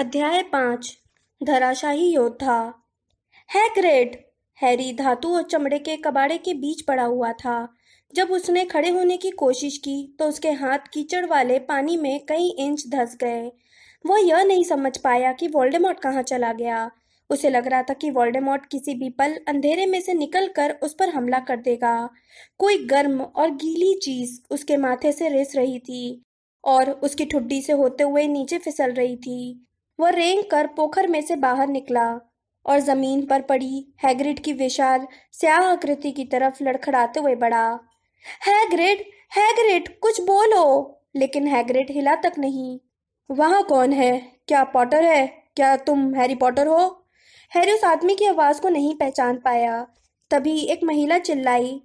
अध्याय 5। धराशायी योद्धा। हैग्रिड। हैरी धातु और चमड़े के कबाड़े के बीच पड़ा हुआ था। जब उसने खड़े होने की कोशिश की तो उसके हाथ कीचड़ वाले पानी में कई इंच धंस गए। वह यह नहीं समझ पाया कि वोल्डेमॉर्ट कहाँ चला गया। उसे लग रहा था कि वोल्डेमॉर्ट किसी भी पल अंधेरे में से निकलकर उस पर हमला कर देगा। कोई गर्म और गीली चीज उसके माथे से रिस रही थी और उसकी ठुड्डी से होते हुए नीचे फिसल रही थी। वह रेंग कर पोखर में से बाहर निकला और जमीन पर पड़ी हैग्रिड की विशाल स्याह आकृति की तरफ लड़खड़ाते हुए बढ़ा। हैग्रिड, हैग्रिड, कुछ बोलो! लेकिन हैग्रिड हिला तक नहीं। वहां कौन है? क्या पॉटर है? क्या तुम हैरी पॉटर हो? हैरी उस आदमी की आवाज को नहीं पहचान पाया। तभी एक महिला चिल्लाई,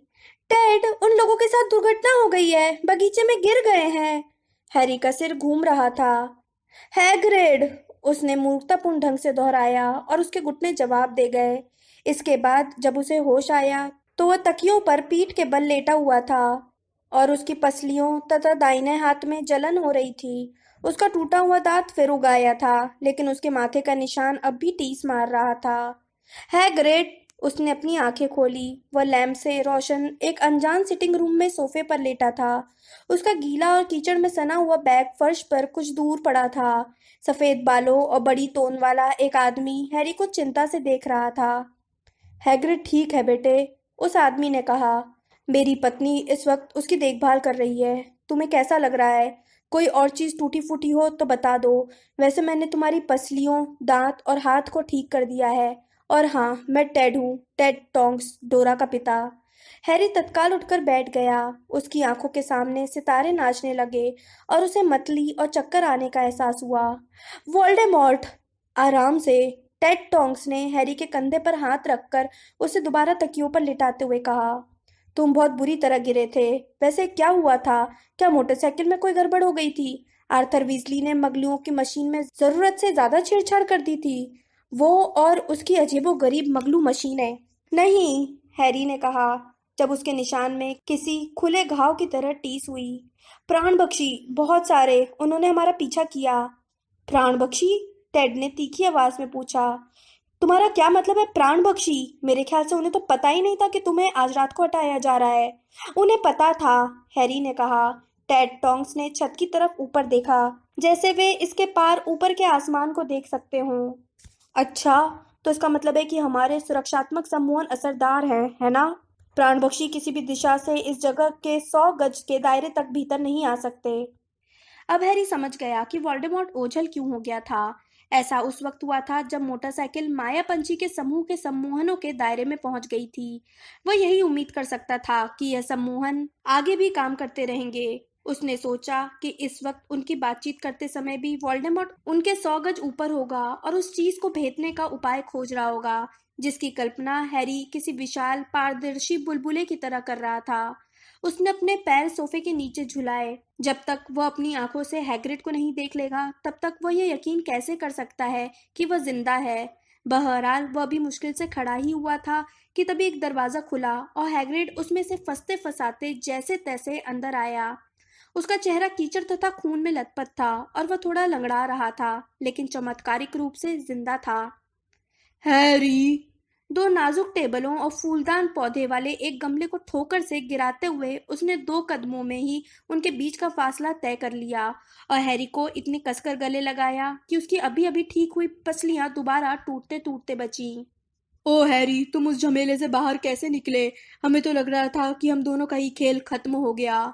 टेड, उन लोगों के साथ दुर्घटना हो गई है, बगीचे में गिर गए हैं। हैरी का सिर घूम रहा था। हैग्रिड, उसने मूर्खतापूर्ण ढंग से दोहराया और उसके घुटने जवाब दे गए। इसके बाद जब उसे होश आया तो वह तकियों पर पीठ के बल लेटा हुआ था और उसकी पसलियों तथा दाहिने हाथ में जलन हो रही थी। उसका टूटा हुआ दांत फिर उग आया था, लेकिन उसके माथे का निशान अब भी टीस मार रहा था। हैग्रिड, उसने अपनी आंखें खोली। वह लैंप से रोशन एक अनजान सिटिंग रूम में सोफे पर लेटा था। उसका गीला और कीचड़ में सना हुआ बैग फर्श पर कुछ दूर पड़ा था। सफेद बालों और बड़ी तोन वाला एक आदमी हैरी को चिंता से देख रहा था। हैग्रिड ठीक है बेटे, उस आदमी ने कहा। मेरी पत्नी इस वक्त उसकी देखभाल कर रही है। तुम्हें कैसा लग रहा है? कोई और चीज टूटी फूटी हो तो बता दो। वैसे मैंने तुम्हारी पसलियों, दांत और हाथ को ठीक कर दिया है। और हाँ, मैं टेड हूँ, टेड टोंक्स, डोरा का पिता। हैरी तत्काल उठकर बैठ गया। उसकी आंखों के सामने सितारे नाचने लगे और उसे मतली और चक्कर आने का एहसास हुआ। वोल्डेमॉर्ट! आराम से! टेड टोंक्स ने हैरी के कंधे पर हाथ रखकर उसे दोबारा तकियों पर लिटाते हुए कहा, तुम बहुत बुरी तरह गिरे थे। वैसे क्या हुआ था? क्या मोटरसाइकिल में कोई गड़बड़ हो गई थी? आर्थर वीजली ने मगलुओं की मशीन में जरूरत से ज्यादा छेड़छाड़ कर दी थी? वो और उसकी अजीबोगरीब मगलू मशीनें। नहीं, हैरी ने कहा, जब उसके निशान में किसी खुले घाव की तरह टीस हुई। प्राण बख्शी, बहुत सारे, उन्होंने हमारा पीछा किया। प्राण बख्शी? टेड ने तीखी आवाज में पूछा। तुम्हारा क्या मतलब है प्राण बख्शी? मेरे ख्याल से उन्हें तो पता ही नहीं था कि तुम्हें आज रात को हटाया जा रहा है। उन्हें पता था, हैरी ने कहा। टेड टोंक्स ने छत की तरफ ऊपर देखा, जैसे वे इसके पार ऊपर के आसमान को देख सकते हों। अच्छा, तो इसका मतलब है कि हमारे सुरक्षात्मक सम्मोहन असरदार हैं, है ना? प्राण बख्शी किसी भी दिशा से इस जगह के 100 गज के दायरे तक भीतर नहीं आ सकते। अब हैरी समझ गया कि वोल्डेमॉर्ट ओझल क्यों हो गया था। ऐसा उस वक्त हुआ था जब मोटरसाइकिल माया पंछी के समूह के सम्मोहनों के दायरे में पहुंच गई थी। वह यही उम्मीद कर सकता था कि यह सम्मोहन आगे भी काम करते रहेंगे। उसने सोचा कि इस वक्त उनकी बातचीत करते समय भी वोल्डेमॉर्ट उनके 100 गज ऊपर होगा और उस चीज को भेदने का उपाय खोज रहा होगा, जिसकी कल्पना हैरी किसी विशाल पारदर्शी बुलबुले की तरह कर रहा था। उसने अपने पैर सोफे के नीचे झुलाए। जब तक वह अपनी आंखों से हैग्रिड को नहीं देख लेगा, तब तक वह यह यकीन कैसे कर सकता है कि वह जिंदा है। बहरहाल वह भी मुश्किल से खड़ा ही हुआ था कि तभी एक दरवाजा खुला और हैग्रिड उसमें से फंसते फंसाते जैसे तैसे अंदर आया। उसका चेहरा कीचड़ तथा खून में लथपथ था और वह थोड़ा लंगड़ा रहा था, लेकिन चमत्कारिक रूप से जिंदा था। हैरी! दो नाजुक टेबलों और फूलदान पौधे वाले एक गमले को ठोकर से गिराते हुए उसने 2 कदमों में ही उनके बीच का फासला तय कर लिया और हैरी को इतनी कसकर गले लगाया कि उसकी अभी अभी ठीक हुई पसलियां दोबारा टूटते टूटते बची। ओ हैरी, तुम उस झमेले से बाहर कैसे निकले? हमें तो लग रहा था कि हम दोनों का ही खेल खत्म हो गया।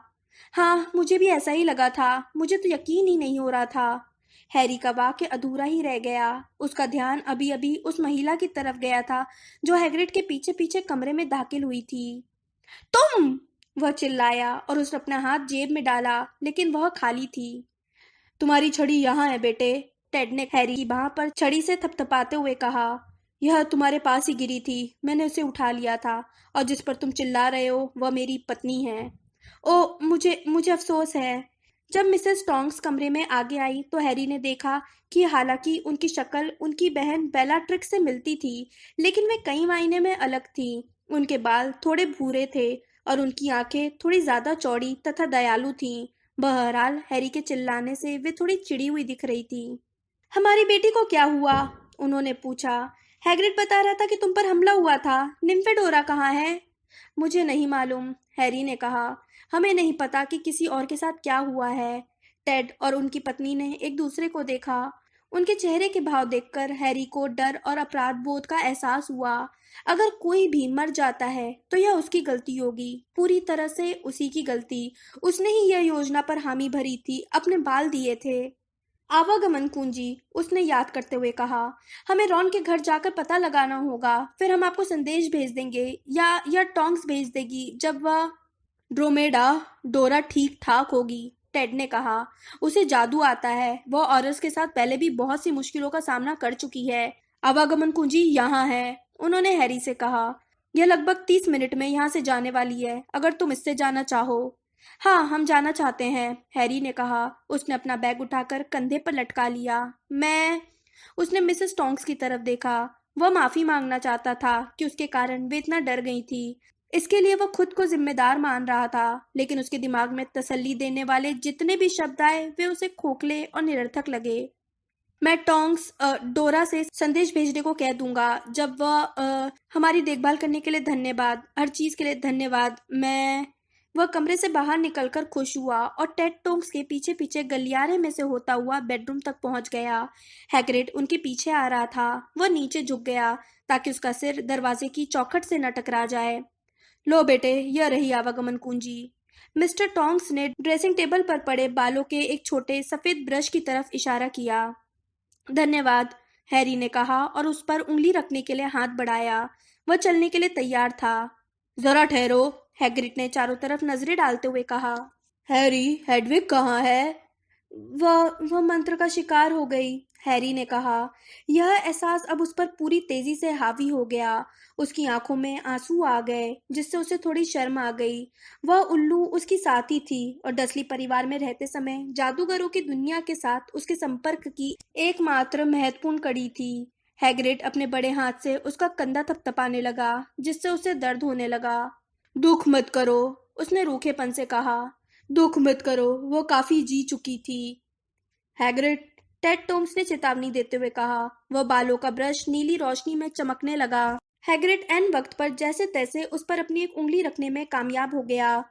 हाँ, मुझे भी ऐसा ही लगा था। मुझे तो यकीन ही नहीं हो रहा था। हैरी का वाक्य अधूरा ही रह गया। उसका ध्यान अभी अभी उस महिला की तरफ गया था जो हैग्रिड के पीछे पीछे कमरे में दाखिल हुई थी। तुम! वह चिल्लाया और उसने अपना हाथ जेब में डाला, लेकिन वह खाली थी। तुम्हारी छड़ी यहाँ है बेटे, टेड ने हैरी की बाह पर छड़ी से थपथपाते हुए कहा। यह तुम्हारे पास ही गिरी थी, मैंने उसे उठा लिया था, और जिस पर तुम चिल्ला रहे हो वह मेरी पत्नी है। ओ, मुझे मुझे अफसोस है। जब मिसेस टोंक्स कमरे में आगे आई तो हैरी ने देखा कि हालांकि उनकी शक्ल उनकी बहन बेलाट्रिक्स से मिलती थी, लेकिन वे कई मायने में अलग थी। उनके बाल थोड़े भूरे थे और उनकी आंखें थोड़ी ज्यादा चौड़ी तथा दयालु थीं। बहरहाल हैरी के चिल्लाने से वे थोड़ी चिड़ी हुई दिख रही थी। हमारी बेटी को क्या हुआ? उन्होंने पूछा। हैग्रिड बता रहा था कि तुम पर हमला हुआ था। निम्फेडोरा कहाँ है? मुझे नहीं मालूम, हैरी ने कहा। हमें नहीं पता कि किसी और के साथ क्या हुआ है। टेड और उनकी पत्नी ने एक दूसरे को देखा। उनके चेहरे के भाव देखकर हैरी को डर और अपराध बोध का एहसास हुआ। अगर कोई भी मर जाता है तो यह उसकी गलती होगी, पूरी तरह से उसी की गलती। उसने ही यह योजना पर हामी भरी थी, अपने बाल दिए थे। आवागमन कुंजी, उसने याद करते हुए कहा। हमें रॉन के घर जाकर पता लगाना होगा, फिर हम आपको संदेश भेज देंगे, या टोंक्स भेज देगी जब वह ड्रोमेडा डोरा ठीक ठाक होगी, टेड ने कहा। उसे जादू आता है। वह औरस के साथ पहले भी बहुत सी मुश्किलों का सामना कर चुकी है। आवागमन कुंजी यहाँ है, उन्होंने हैरी से कहा। यह लगभग 30 मिनट में यहाँ से जाने वाली है, अगर तुम इससे जाना चाहो। हाँ, हम जाना चाहते हैं, हैरी ने कहा। उसने अपना बैग उठाकर कंधे पर लटका लिया। मैं उसने मिसेस टोंक्स की तरफ देखा। वह माफी मांगना चाहता था कि उसके कारण वे इतना डर गई थी। इसके लिए वह खुद को जिम्मेदार मान रहा था, लेकिन उसके दिमाग में तसल्ली देने वाले जितने भी शब्द आए वे उसे खोखले और निरर्थक लगे। मैं टोंक्स डोरा से संदेश भेजने को कह दूंगा जब वह हमारी देखभाल करने के लिए धन्यवाद, हर चीज के लिए धन्यवाद। मैं वह कमरे से बाहर निकलकर खुश हुआ और टेड टोंक्स के पीछे पीछे गलियारे में से होता हुआ बेडरूम तक पहुंच गया। हैग्रिड उनके पीछे आ रहा था। वह नीचे झुक गया ताकि उसका सिर दरवाजे की चौखट से न टकरा जाए। लो बेटे, यह रही आवागमन कुंजी। मिस्टर टोंक्स ने ड्रेसिंग टेबल पर पड़े बालों के एक छोटे सफेद ब्रश की तरफ इशारा किया। धन्यवाद, हैरी ने कहा और उस पर उंगली रखने के लिए हाथ बढ़ाया। वह चलने के लिए तैयार था। जरा ठहरो, हैग्रिड ने चारों तरफ नजरें डालते हुए कहा। हैरी, हेडविग कहाँ है? वह मंत्र का शिकार हो गई, हैरी ने कहा। यह एहसास अब उस पर पूरी तेजी से हावी हो गया। उसकी आंखों में आंसू आ गए, जिससे उसे थोड़ी शर्म आ गई। वह उल्लू उसकी साथी थी और डसली परिवार में रहते समय जादूगरों की दुनिया के साथ उसके संपर्क की एकमात्र महत्वपूर्ण कड़ी थी। हैग्रिड अपने बड़े हाथ से उसका कंधा थपथपाने लगा, जिससे उसे दर्द होने लगा। दुख मत करो, उसने रूखेपन से कहा। दुख मत करो, वो काफी जी चुकी थी। हैग्रिड, टेड टोम्स ने चेतावनी देते हुए कहा। वह बालों का ब्रश नीली रोशनी में चमकने लगा। हैग्रिड एन वक्त पर जैसे तैसे उस पर अपनी एक उंगली रखने में कामयाब हो गया।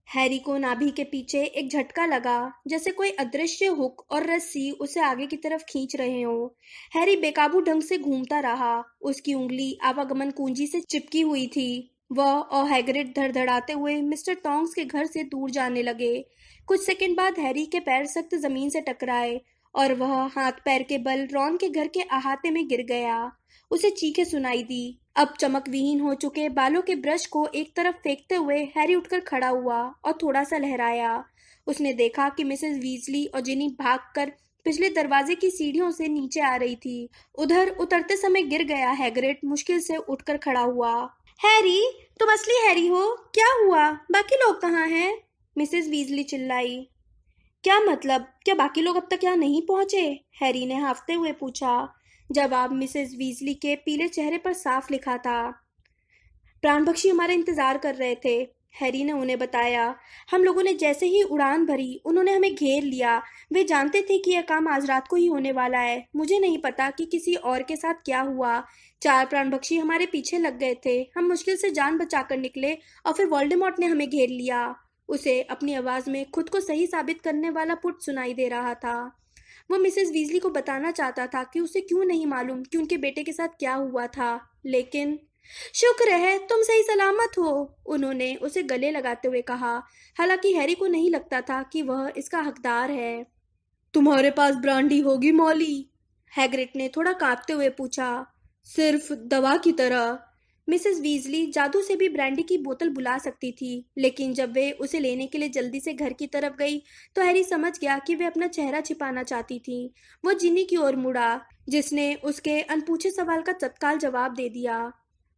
हैरी को नाभि के पीछे एक झटका लगा, जैसे कोई अदृश्य हुक और रस्सी उसे आगे की तरफ खींच रहे हो। हैरी बेकाबू ढंग से घूमता रहा। उसकी उंगली आवागमन कुंजी से चिपकी हुई थी। वह और हैग्रिड धड़धड़ाते हुए मिस्टर टोंक्स के घर से दूर जाने लगे। कुछ सेकंड बाद हैरी के पैर सख्त जमीन से टकराए और वह हाथ पैर के बल रॉन के घर के अहाते में गिर गया। उसे चीखें सुनाई दी। अब चमक विहीन हो चुके बालों के ब्रश को एक तरफ फेंकते हुए हैरी उठकर खड़ा हुआ और थोड़ा सा लहराया। उसने देखा कि मिसेस वीजली और जिनी भागकर पिछले दरवाजे की सीढ़ियों से नीचे आ रही थी। उधर उतरते समय गिर गया हैग्रिड मुश्किल से उठकर खड़ा हुआ। हैरी, तुम असली हैरी हो? क्या हुआ? बाकी लोग कहाँ हैं? मिसेस वीजली चिल्लाई। क्या मतलब? क्या बाकी लोग अब तक यहाँ नहीं पहुंचे? हैरी ने हाफते हुए पूछा। जवाब मिसेस वीजली के पीले चेहरे पर साफ लिखा था। प्राणपक्षी हमारा इंतजार कर रहे थे, हैरी ने उन्हें बताया। हम लोगों ने जैसे ही उड़ान भरी, उन्होंने हमें घेर लिया। वे जानते थे कि यह काम आज रात को ही होने वाला है। मुझे नहीं पता कि किसी और के साथ क्या हुआ। 4 प्राणपक्षी हमारे पीछे लग गए थे। हम मुश्किल से जान बचाकर निकले और फिर वोल्डेमॉर्ट ने हमें घेर लिया। उसे अपनी आवाज में खुद को सही साबित करने वाला पुट सुनाई दे रहा था। वो मिसेस वीजली को बताना चाहता था कि उसे क्यों नहीं मालूम कि उनके बेटे के साथ क्या हुआ था, लेकिन शुक्र है तुम सही सलामत हो, उन्होंने उसे गले लगाते हुए कहा। हालांकि हैरी को नहीं लगता था कि वह इसका हकदार है। तुम्हारे पास ब्रांडी होगी मॉली? हैग्रिड ने थोड़ा कांपते हुए पूछा। सिर्फ दवा की तरह। मिसेस वीजली जादू से भी ब्रांडी की बोतल बुला सकती थी, लेकिन जब वे उसे लेने के लिए जल्दी से घर की तरफ गई तो हैरी समझ गया कि वे अपना चेहरा छिपाना चाहती थी। वो जिनी की ओर मुड़ा, जिसने उसके अनपूछे सवाल का तत्काल जवाब दे दिया।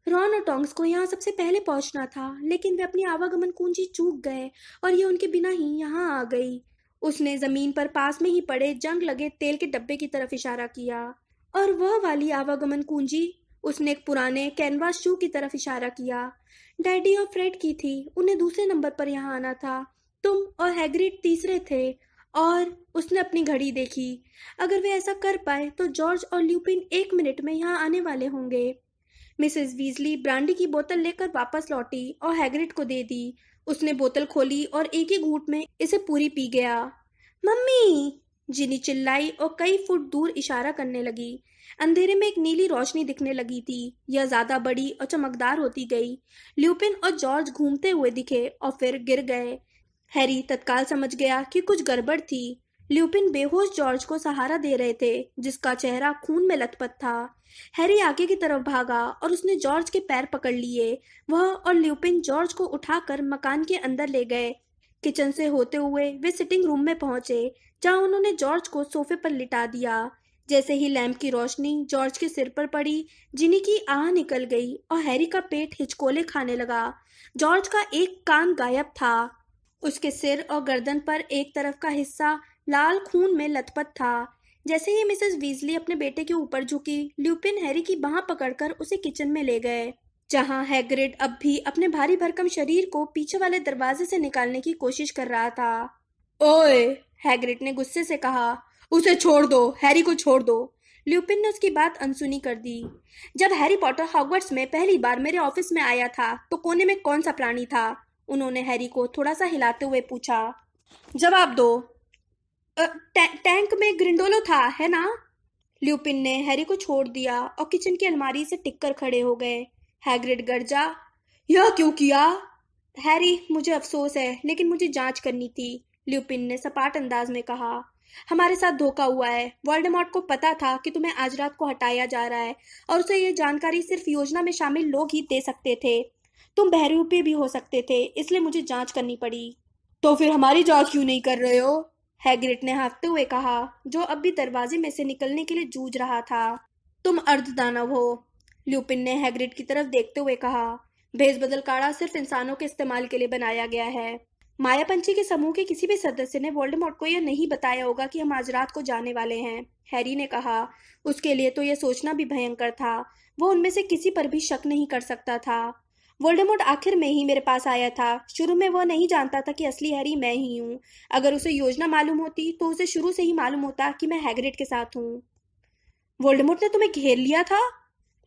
रॉन और टोंक्स को यहाँ सबसे पहले पहुंचना था, लेकिन वे अपनी आवागमन कुंजी चूक गए और ये उनके बिना ही यहाँ आ गई। उसने जमीन पर पास में ही पड़े जंग लगे तेल के डब्बे की तरफ इशारा किया। और वह वाली आवागमन कुंजी, उसने एक पुराने कैनवास शू की तरफ इशारा किया। डैडी और फ्रेड की थी, उन्हें दूसरे नंबर पर यहाँ आना था। तुम और हैग्रिड तीसरे थे। और उसने अपनी घड़ी देखी। अगर वे ऐसा कर पाए तो जॉर्ज और ल्यूपिन 1 मिनट में यहाँ आने वाले होंगे। मिसेस वीजली ब्रांडी की बोतल लेकर वापस लौटी और हैग्रिड को दे दी। उसने बोतल खोली और एक ही घूंट में इसे पूरी पी गया। मम्मी! जिनी चिल्लाई और कई फुट दूर इशारा करने लगी। अंधेरे में एक नीली रोशनी दिखने लगी थी। यह ज्यादा बड़ी और चमकदार होती गई। ल्यूपिन और जॉर्ज घूमते हुए दिखे और फिर गिर गए। हैरी तत्काल समझ गया कि कुछ गड़बड़ थी। ल्यूपिन बेहोश जॉर्ज को सहारा दे रहे थे, जिसका चेहरा खून में लथपथ था। हैरी आगे की तरफ भागा और उसने जॉर्ज के पैर पकड़ लिए। वह और ल्यूपिन जॉर्ज को उठाकर मकान के अंदर ले गए। किचन से होते हुए वे सिटिंग रूम में पहुंचे, जहां उन्होंने जॉर्ज को सोफे पर लिटा दिया। जैसे ही लैंप की रोशनी जॉर्ज के सिर पर पड़ी, जिनी की आह निकल गई और हैरी का पेट हिचकोले खाने लगा। जॉर्ज का एक कान गायब था। उसके सिर और गर्दन पर एक तरफ का हिस्सा लाल खून में लथपथ था। जैसे ही मिसेस वीजली अपने बेटे के ऊपर झुकी, ल्यूपिन हैरी की बांह पकड़कर उसे किचन में ले गए, जहां हैग्रिड अब भी अपने भारी भरकम शरीर को पीछे वाले दरवाजे से निकालने की कोशिश कर रहा था। ओए! हैग्रिड ने गुस्से से कहा, उसे छोड़ दो, हैरी को छोड़ दो। ल्यूपिन ने उसकी बात अनसुनी कर दी। जब हैरी पॉटर हॉगवर्ट्स में पहली बार मेरे ऑफिस में आया था तो कोने में कौन सा प्राणी था? उन्होंने हैरी को थोड़ा सा हिलाते हुए पूछा। जवाब दो। टैंक में ग्रिंडोलो था, है ना? ल्यूपिन ने हैरी को छोड़ दिया और किचन की अलमारी से टिककर खड़े हो गए। हैग्रिड गर्जा, यह क्यों किया? हैरी, मुझे अफसोस है, लेकिन मुझे जांच करनी थी, ल्यूपिन ने सपाट अंदाज में कहा। हमारे साथ धोखा हुआ है। वोल्डेमॉर्ट को पता था कि तुम्हें आज रात को हटाया जा रहा है और उसे यह जानकारी सिर्फ योजना में शामिल लोग ही दे सकते थे। तुम बहरूपी भी हो सकते थे, इसलिए मुझे जांच करनी पड़ी। तो फिर हमारी जांच क्यों नहीं कर रहे हो? हैग्रिड ने हाँफते हुए कहा, जो अब भी दरवाजे में से निकलने के लिए जूझ रहा था। तुम अर्धदानव हो, ल्यूपिन ने हैग्रिड की तरफ देखते हुए कहा। भेष बदल काढ़ा सिर्फ इंसानों के इस्तेमाल के लिए बनाया गया है। मायापंछी के समूह के किसी भी सदस्य ने वोल्डेमॉर्ट को यह नहीं बताया होगा कि हम आज रात को जाने वाले हैं, हैरी ने कहा। उसके लिए तो यह सोचना भी भयंकर था। वो उनमें से किसी पर भी शक नहीं कर सकता था। वोल्डेमॉर्ट आखिर में ही मेरे पास आया था। शुरू में वह नहीं जानता था कि असली हैरी मैं ही हूँ। अगर उसे योजना मालूम होती तो उसे शुरू से ही मालूम होता कि मैं हैग्रिड के साथ हूँ। वोल्डेमॉर्ट ने तुम्हें घेर लिया था?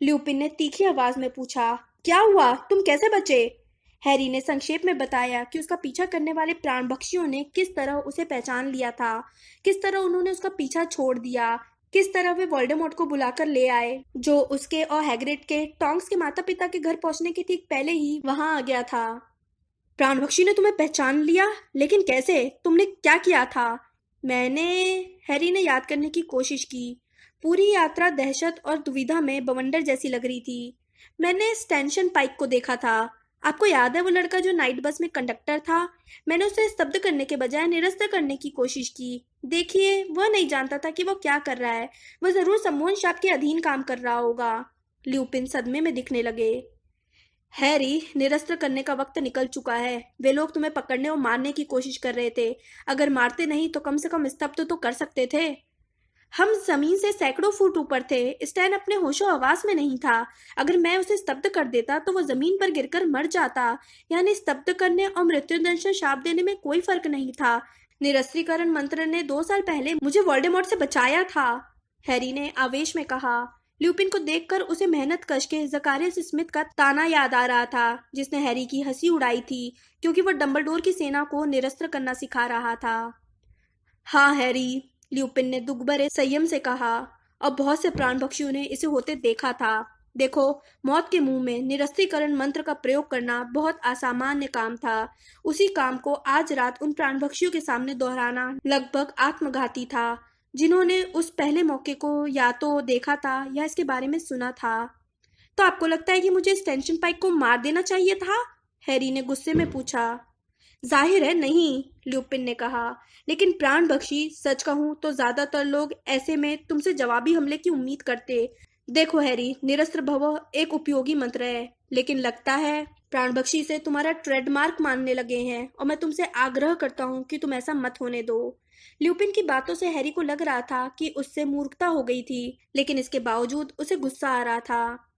ल्यूपिन ने तीखी आवाज में पूछा। क्या हुआ? तुम कैसे बचे? हैरी ने संक्षेप में बताया कि उसका पीछा करने वाले प्राणभक्षियों ने किस तरह उसे पहचान लिया था, किस तरह उन्होंने उसका पीछा छोड़ दिया, किस तरह वे वोल्डेमॉर्ट को बुलाकर ले आए, जो उसके और हैग्रिड के टॉन्क्स के माता पिता के घर पहुंचने के ठीक पहले ही वहां आ गया था। प्राणभक्षी ने तुम्हें पहचान लिया? लेकिन कैसे? तुमने क्या किया था? मैंने हैरी ने याद करने की कोशिश की। पूरी यात्रा दहशत और दुविधा में बवंडर जैसी लग रही थी। मैंने स्टैंशन पाइक को देखा था। आपको याद है वो लड़का जो नाइट बस में कंडक्टर था? मैंने उसे स्तब्ध करने के बजाय निरस्त करने की कोशिश की। देखिए, वह नहीं जानता था कि वो क्या कर रहा है। वह जरूर सम्मोहन शाप के अधीन काम कर रहा होगा। ल्यूपिन सदमे में दिखने लगे। हैरी, निरस्त करने का वक्त निकल चुका है। वे लोग तुम्हें पकड़ने और मारने की कोशिश कर रहे थे। अगर मारते नहीं तो कम से कम स्तब्ध तो कर सकते थे। हम जमीन से सैकड़ों फुट ऊपर थे। स्टैन अपने होशो हवास में नहीं था। अगर मैं उसे स्तब्ध कर देता तो वो जमीन पर गिरकर मर जाता। यानी स्तब्ध करने और मृत्युदंड शाप देने में कोई फर्क नहीं था। निरस्त्रीकरण मंत्र ने 2 साल पहले मुझे वोल्डेमॉर्ट से बचाया था, हैरी ने आवेश में कहा। ल्यूपिन को देखकर उसे मेहनत कश के जकारियस स्मिथ का ताना याद आ रहा था, जिसने हैरी की हंसी उड़ाई थी, क्योंकि वह डंबलडोर की सेना को निरस्त्र करना सिखा रहा था। हाँ हैरी, ल्यूपिन ने दुखभरे संयम से कहा, और बहुत से प्राणभक्षियों ने इसे होते देखा था। देखो, मौत के मुंह में निरस्त्रीकरण मंत्र का प्रयोग करना बहुत असामान्य काम था। उसी काम को आज रात उन प्राणभक्षियों के सामने दोहराना लगभग आत्मघाती था, जिन्होंने उस पहले मौके को या तो देखा था या इसके बारे में सुना था। तो आपको लगता है कि मुझे इस टेंशन पाइक को मार देना चाहिए था? हैरी ने गुस्से में पूछा। जाहिर है नहीं, ल्यूपिन ने कहा, लेकिन प्राण बख्शी, सच कहूं तो ज्यादातर लोग ऐसे में तुमसे जवाबी हमले की उम्मीद करते। देखो हैरी, निरस्त्र भव एक उपयोगी मंत्र है, लेकिन लगता है प्राण बख्शी से तुम्हारा ट्रेडमार्क मानने लगे हैं, और मैं तुमसे आग्रह करता हूं कि तुम ऐसा मत होने दो। ल्यूपिन की बातों से हैरी को लग रहा था कि उससे मूर्खता हो गई थी, लेकिन इसके बावजूद उसे गुस्सा आ रहा था।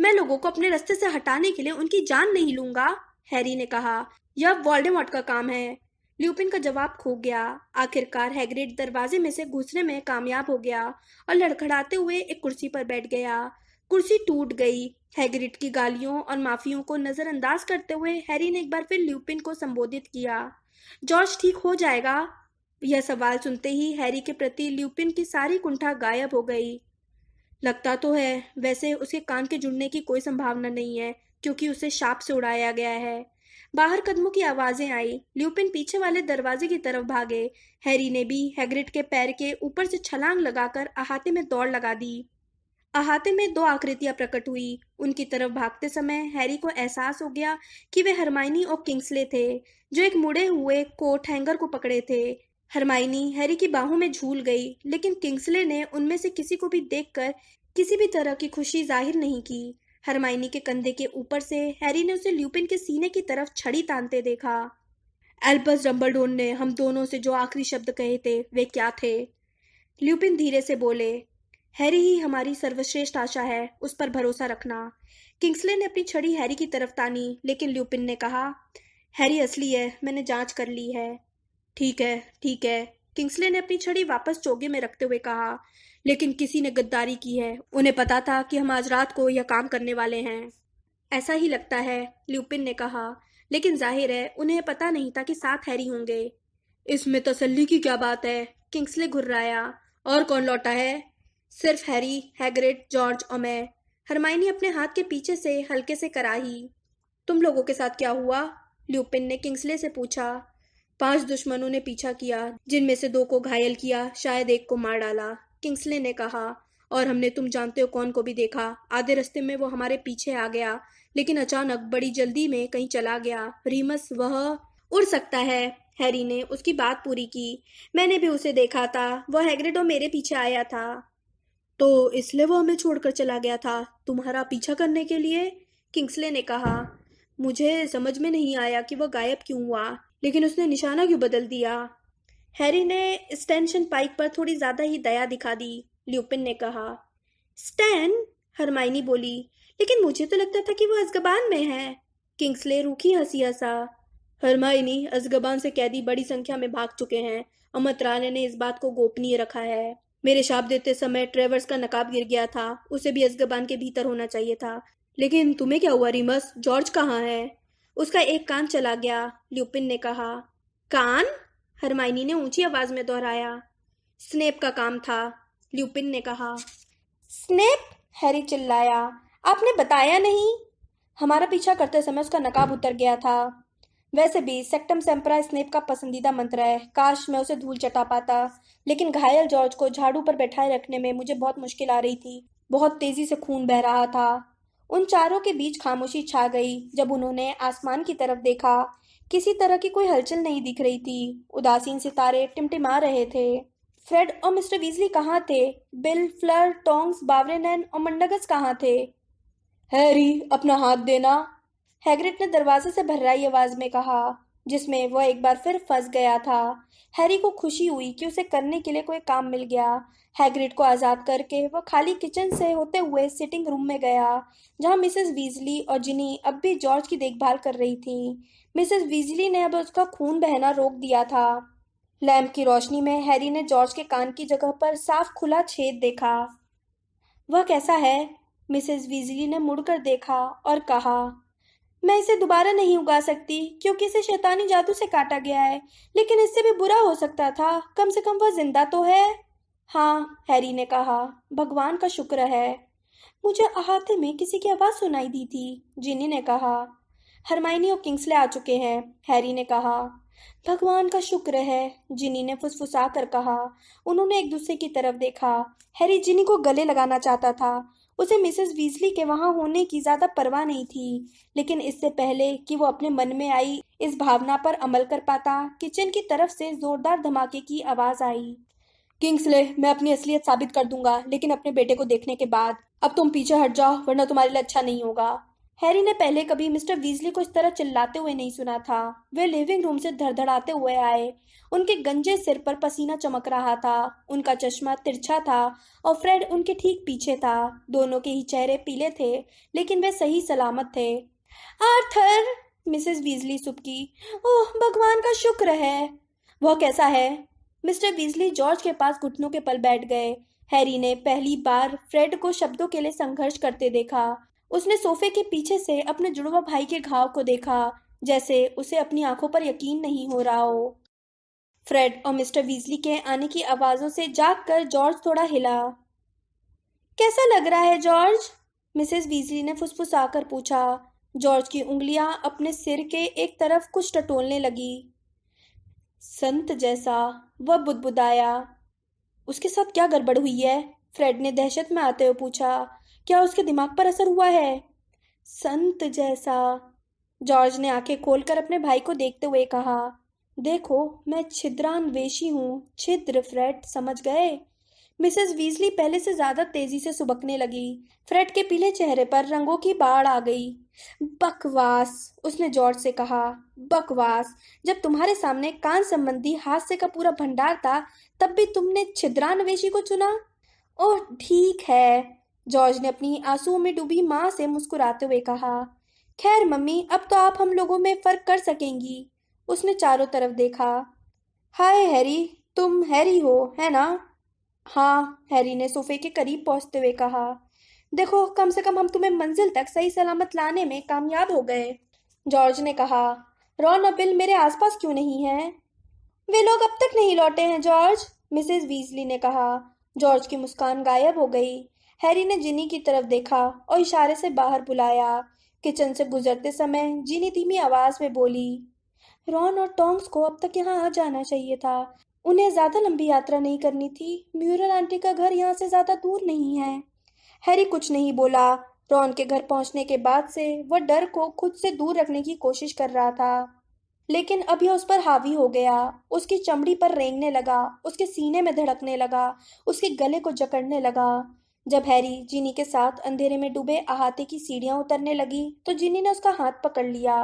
मैं लोगों को अपने रास्ते से हटाने के लिए उनकी जान नहीं लूंगा, हैरी ने कहा। यह वोल्डेमॉर्ट का काम है। ल्यूपिन का जवाब खो गया। आखिरकार हैग्रिड दरवाजे में से घुसने में कामयाब हो गया और लड़खड़ाते हुए एक कुर्सी पर बैठ गया। कुर्सी टूट गई। हैग्रिड की गालियों और माफियों को नजरअंदाज करते हुए हैरी ने एक बार फिर ल्यूपिन को संबोधित किया। जॉर्ज ठीक हो जाएगा? यह सवाल सुनते ही हैरी के प्रति ल्यूपिन की सारी कुंठा गायब हो गई। लगता तो है, वैसे उसके कान के जुड़ने की कोई संभावना नहीं है, क्योंकि उसे शाप से उड़ाया गया है। बाहर कदमों की आवाजें आई। ल्यूपिन पीछे वाले दरवाजे की तरफ भागे। हैरी ने भी हैग्रिड के पैर के ऊपर से छलांग लगाकर अहाते में दौड़ लगा दी। अहाते में दो आकृतियां प्रकट हुई। उनकी तरफ भागते समय हैरी को एहसास हो गया कि वे हरमाइनी और किंग्सले थे, जो एक मुड़े हुए कोट हैंगर को पकड़े थे। हरमाइनी हैरी की बाहों में झूल गई, लेकिन किंग्सले ने उनमें से किसी को भी देखकर किसी भी तरह की खुशी जाहिर नहीं की। हरमाइनी के कंधे के ऊपर से हैरी ने उसे ल्यूपिन के सीने की तरफ छड़ी तानते देखा। एल्बस डंबलडोर ने हम दोनों से जो आखिरी शब्द कहे थे, वे क्या थे? ल्यूपिन धीरे से बोले, हैरी ही हमारी सर्वश्रेष्ठ आशा है, उस पर भरोसा रखना। किंग्सले ने अपनी छड़ी हैरी की तरफ तानी, लेकिन ल्यूपिन ने कहा, हैरी असली है, मैंने जांच कर ली है। ठीक है, ठीक है, किंग्सले ने अपनी छड़ी वापस चोगे में रखते हुए कहा, लेकिन किसी ने गद्दारी की है। उन्हें पता था कि हम आज रात को यह काम करने वाले हैं। ऐसा ही लगता है, ल्यूपिन ने कहा, लेकिन जाहिर है उन्हें पता नहीं था कि 7 हैरी होंगे। इसमें तसल्ली की क्या बात है? किंग्सले घुर्राया। और कौन लौटा है? सिर्फ हैरी, हैग्रिड, जॉर्ज और मैं। हरमाइनी अपने हाथ के पीछे से हल्के से कराही। तुम लोगों के साथ क्या हुआ? ल्यूपिन ने किंग्सले से पूछा। 5 दुश्मनों ने पीछा किया, जिनमें से 2 को घायल किया, शायद 1 को मार डाला, किंग्सले ने कहा। और हमने तुम जानते हो कौन को भी देखा। आधे रास्ते में वो हमारे पीछे आ गया, लेकिन अचानक बड़ी जल्दी में कहीं चला गया। रीमस वह उड़ सकता है। हैरी ने उसकी बात पूरी की। मैंने भी उसे देखा था, वह हैग्रिड और मेरे पीछे आया था। तो इसलिए वो हमें छोड़कर चला गया था, तुम्हारा पीछा करने के लिए? किंग्सले ने कहा। मुझे समझ में नहीं आया कि वह गायब क्यों हुआ, लेकिन उसने निशाना क्यों बदल दिया? हैरी ने स्टेंशन पाइक पर थोड़ी ज्यादा ही दया दिखा दी। ल्यूपिन ने कहा। स्टैन? हरमाइनी बोली, लेकिन मुझे तो लगता था कि वो अज़्काबान में है। किंग्सले रूखी हंसी हंसा। हरमाइनी, अज़्काबान से कैदी बड़ी संख्या में भाग चुके हैं। अमत राणे ने इस बात को गोपनीय रखा है। मेरे शाप देते समय ट्रेवर्स का नकाब गिर गया था, उसे भी अज़्काबान के भीतर होना चाहिए था। लेकिन तुम्हें क्या हुआ रीमस? जॉर्ज कहाँ है? उसका एक कान चला गया, ल्यूपिन ने कहा। कान? हरमाइनी ने ऊंची आवाज में दोहराया। स्नेप का काम था, ल्यूपिन ने कहा। स्नेप? हैरी चिल्लाया। आपने बताया नहीं? हमारा पीछा करते समय उसका नकाब उतर गया था। वैसे भी सेक्टम सेम्परा स्नेप का पसंदीदा मंत्र है, काश मैं उसे धूल चटा पाता। लेकिन घायल जॉर्ज को झाड़ू पर बैठाए रखने में मुझे बहुत मुश्किल आ रही थी। बहुत तेजी से खून बह रहा था। उन चारों के बीच खामोशी छा गई। जब उन्होंने आसमान की तरफ देखा, किसी तरह की कोई हलचल नहीं दिख रही थी। उदासीन सितारे टिमटिमा रहे थे। फ्रेड और मिस्टर वीजली कहाँ थे? बिल, फ्लर, टोंग्स, बावरेनैन और मंडगस कहाँ थे? हैरी, अपना हाथ देना, हैग्रिड ने दरवाजे से भर्राई आवाज में कहा, जिसमें वह एक बार फिर फंस गया था। हैरी को खुशी हुई कि उसे करने के लिए कोई काम मिल गया। हैग्रिड को आजाद करके वह खाली किचन से होते हुए सिटिंग रूम में गया, जहां मिसेस वीजली और जिनी अब भी जॉर्ज की देखभाल कर रही थी। मिसेस वीजली ने अब उसका खून बहना रोक दिया था। लैंप की रोशनी में हैरी ने जॉर्ज के कान की जगह पर साफ खुला छेद देखा। वह कैसा है? मिसेस वीजली ने मुड़कर देखा और कहा, मैं इसे दोबारा नहीं उगा सकती, क्योंकि इसे शैतानी जादू से काटा गया है। लेकिन इससे भी बुरा हो सकता था, कम से कम वह जिंदा तो है। हाँ, हैरी ने कहा, भगवान का शुक्र है। मुझे अहाते में किसी की आवाज सुनाई दी थी, जिनी ने कहा। हरमाइनी और किंग्सले आ चुके हैं, हैरी ने कहा। भगवान का शुक्र है, जिनी ने फुसफुसा कर कहा। उन्होंने एक दूसरे की तरफ देखा। हैरी जिनी को गले लगाना चाहता था। उसे मिसेस वीजली के वहां होने की ज्यादा परवाह नहीं थी, लेकिन इससे पहले कि वो अपने मन में आई इस भावना पर अमल कर पाता, किचन की तरफ से जोरदार धमाके की आवाज आई। किंग्सले, मैं अपनी असलियत साबित कर दूंगा, लेकिन अपने बेटे को देखने के बाद। अब तुम पीछे हट जाओ, वरना तुम्हारे लिए अच्छा नहीं होगा। हैरी ने पहले कभी मिस्टर वीजली को इस तरह चिल्लाते हुए नहीं सुना था। वे लिविंग रूम से धड़धड़ाते हुए आए। उनके गंजे सिर पर पसीना चमक रहा था। उनका चश्मा तिरछा था और फ्रेड उनके ठीक पीछे था। दोनों के ही चेहरे पीले थे, लेकिन वे सही सलामत थे। आर्थर! मिसेस वीजली सुबकी। ओह भगवान का शुक्र है। वह कैसा है? मिस्टर वीजली जॉर्ज के पास घुटनों के बल बैठ गए। हैरी ने पहली बार फ्रेड को शब्दों के लिए संघर्ष करते देखा। उसने सोफे के पीछे से अपने जुड़वा भाई के घाव को देखा, जैसे उसे अपनी आंखों पर यकीन नहीं हो रहा हो। फ्रेड और मिस्टर वीजली के आने की आवाजों से जाग कर जॉर्ज थोड़ा हिला। कैसा लग रहा है जॉर्ज? मिसेस वीजली ने फुसफुसाकर पूछा। जॉर्ज की उंगलियां अपने सिर के एक तरफ कुछ टटोलने लगी। संत जैसा, वह बुदबुदाया। उसके साथ क्या गड़बड़ हुई है? फ्रेड ने दहशत में आते हुए पूछा। क्या उसके दिमाग पर असर हुआ है? संत जैसा, जॉर्ज ने आंखें खोलकर अपने भाई को देखते हुए कहा। देखो, मैं छिद्रान्वेषी हूँ। छिद्र, फ्रेड, समझ गए? मिसेस वीजली पहले से ज्यादा तेजी से सुबकने लगी। फ्रेड के पीले चेहरे पर रंगों की बाढ़ आ गई। बकवास, उसने जॉर्ज से कहा। बकवास। जब तुम्हारे सामने कान संबंधी हास्य का पूरा भंडार था, तब भी तुमने छिद्रान्वेषी को चुना। ओह ठीक है, जॉर्ज ने अपनी आंसुओं में डूबी माँ से मुस्कुराते हुए कहा। खैर मम्मी, अब तो आप हम लोगों में फर्क कर सकेंगी। उसने चारों तरफ देखा। हाय हैरी, तुम हैरी हो, है ना? हाँ, हैरी ने सोफे के करीब पहुंचते हुए कहा। देखो, कम से कम हम तुम्हें मंजिल तक सही सलामत लाने में कामयाब हो गए, जॉर्ज ने कहा। रॉन और बिल मेरे आसपास क्यों नहीं हैं? वे लोग अब तक नहीं लौटे हैं जॉर्ज, मिसेस वीजली ने कहा। जॉर्ज की मुस्कान गायब हो गई। हैरी ने जिनी की तरफ देखा और इशारे से बाहर बुलाया। किचन से गुजरते समय जिनी धीमी आवाज में बोली, रॉन और टॉन्ग्स को अब तक यहाँ आ जाना चाहिए था। उन्हें ज्यादा लंबी यात्रा नहीं करनी थी। म्यूरल आंटी का घर यहाँ से ज्यादा दूर नहीं है। हैरी कुछ नहीं बोला। रॉन के घर पहुंचने के बाद से वह डर को खुद से दूर रखने की कोशिश कर रहा था, लेकिन अब यह उस पर हावी हो गया। उसकी चमड़ी पर रेंगने लगा, उसके सीने में धड़कने लगा, उसके गले को जकड़ने लगा। जब हैरी जिनी के साथ अंधेरे में डूबे अहाते की सीढ़ियां उतरने लगी, तो जिनी ने उसका हाथ पकड़ लिया।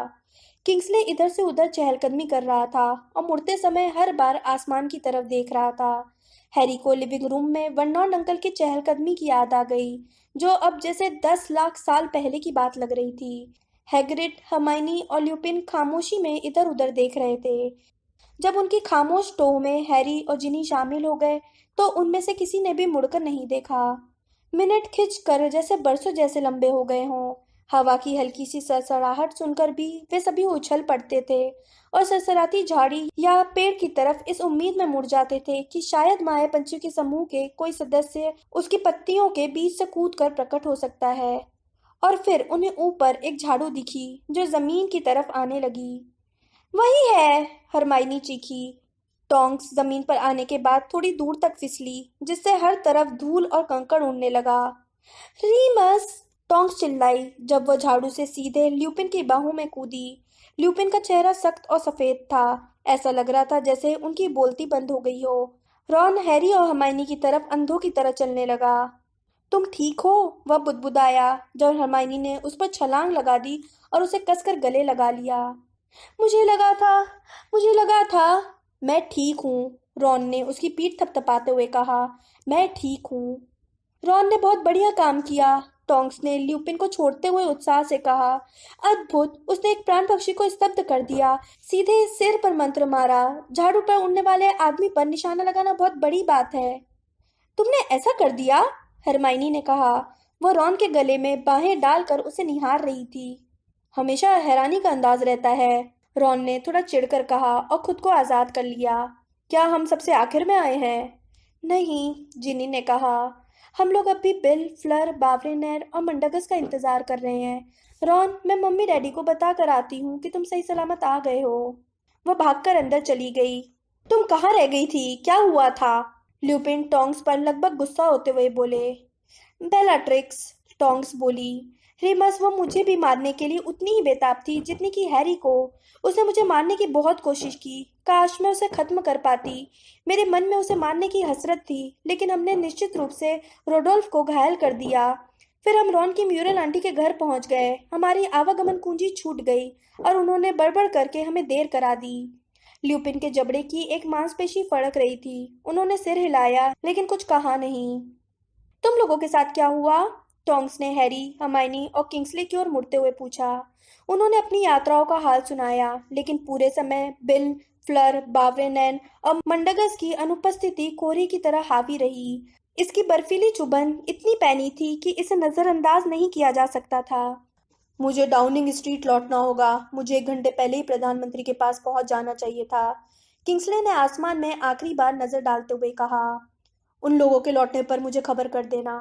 किंग्सले इधर से उधर चहलकदमी कर रहा था और मुड़ते समय हर बार आसमान की तरफ देख रहा था। हैरी को लिविंग रूम में वर्नॉन अंकल की चहलकदमी की याद आ गई, जो अब जैसे 10 लाख साल पहले की बात लग रही थी। हैग्रिड, हर्माइनी और ल्यूपिन खामोशी में इधर उधर देख रहे थे। जब उनकी खामोश टोह में हैरी और जिनी शामिल हो गए, तो उनमें से किसी ने भी मुड़कर नहीं देखा। मिनट खिंच कर जैसे बरसों जैसे लंबे हो गए हों। हवा की हल्की सी सरसराहट सुनकर भी वे सभी उछल पड़ते थे और सरसराती झाड़ी या पेड़ की तरफ इस उम्मीद में मुड़ जाते थे कि शायद माया पंछियों के समूह के कोई सदस्य उसकी पत्तियों के बीच से कूद कर प्रकट हो सकता है। और फिर उन्हें ऊपर एक झाड़ू दिखी जो जमीन की तरफ आने लगी। वही है, हरमाइनी चीखी। टोंक्स जमीन पर आने के बाद थोड़ी दूर तक फिसली, जिससे हर तरफ धूल और कंकड़ उड़ने लगा। रीमस, टोंक्स चिल्लाई जब वह झाड़ू से सीधे ल्यूपिन की बाहों में कूदी। ल्यूपिन का चेहरा सख्त और सफेद था। ऐसा लग रहा था जैसे उनकी बोलती बंद हो गई हो। रॉन हैरी और हरमाइनी की तरफ अंधों की तरह चलने लगा। तुम ठीक हो? वह बुदबुदाया जब हरमाइनी ने उस पर छलांग लगा दी और उसे कसकर गले लगा लिया। मुझे लगा था, मुझे लगा था। मैं ठीक हूँ, रॉन ने उसकी पीठ थपथपाते हुए कहा। मैं ठीक हूँ। रॉन ने बहुत बढ़िया काम किया, टोंक्स ने ल्यूपिन को छोड़ते हुए उत्साह से कहा। अद्भुत, उसने एक प्राण पक्षी को स्तब्ध कर दिया, सीधे सिर पर मंत्र मारा। झाड़ू पर उड़ने वाले आदमी पर निशाना लगाना बहुत बड़ी बात है। तुमने ऐसा कर दिया? हरमाइनी ने कहा। वह रॉन के गले में बाहें डालकर उसे निहार रही थी। हमेशा हैरानी का अंदाज रहता है, रॉन ने थोड़ा चिढ़कर कहा और खुद को आजाद कर लिया। क्या हम सबसे आखिर में आए हैं? नहीं, जिनी ने कहा। हम लोग अभी बिल, फ्लर, बावरिनर और मंडगस का इंतजार कर रहे हैं। रॉन, मैं मम्मी डैडी को बता कर आती हूँ कि तुम सही सलामत आ गए हो। वह भागकर अंदर चली गई। तुम कहाँ रह गई थी? क्या हुआ था? ल्यूपिन टोंग्स पर लगभग गुस्सा होते हुए बोले। बेलाट्रिक्स, टोंग्स बोली। रिमस, वो मुझे भी मारने के लिए उतनी ही बेताब थी जितनी कि हैरी को। उसने मुझे मारने की बहुत कोशिश की। काश मैं उसे खत्म कर पाती। मेरे मन में उसे मारने की हसरत थी, लेकिन हमने निश्चित रूप से रोडोल्फ को घायल कर दिया। फिर हम रॉन की म्यूरल आंटी के घर पहुंच गए। हमारी आवागमन कुंजी छूट गई और उन्होंने बड़बड़ करके हमें देर करा दी। ल्यूपिन के जबड़े की एक मांसपेशी फड़क रही थी। उन्होंने सिर हिलाया, लेकिन कुछ कहा नहीं। तुम लोगों के साथ क्या हुआ? टोंक्स ने हैरी, हर्माइनी और किंग्सले की ओर मुड़ते हुए पूछा। उन्होंने अपनी यात्राओं का हाल सुनाया, लेकिन पूरे समय बिल, फ्लर, बावरेनैन और मंडगस की अनुपस्थिति कोहरे की तरह हावी रही। इसकी बर्फीली चुभन इतनी पैनी थी कि इसे नजरअंदाज नहीं किया जा सकता था। मुझे डाउनिंग स्ट्रीट लौटना होगा। मुझे 1 घंटे पहले ही प्रधानमंत्री के पास पहुंच जाना चाहिए था। किंग्सले ने आसमान में आखिरी बार नजर डालते हुए कहा। उन लोगों के लौटने पर मुझे खबर कर देना।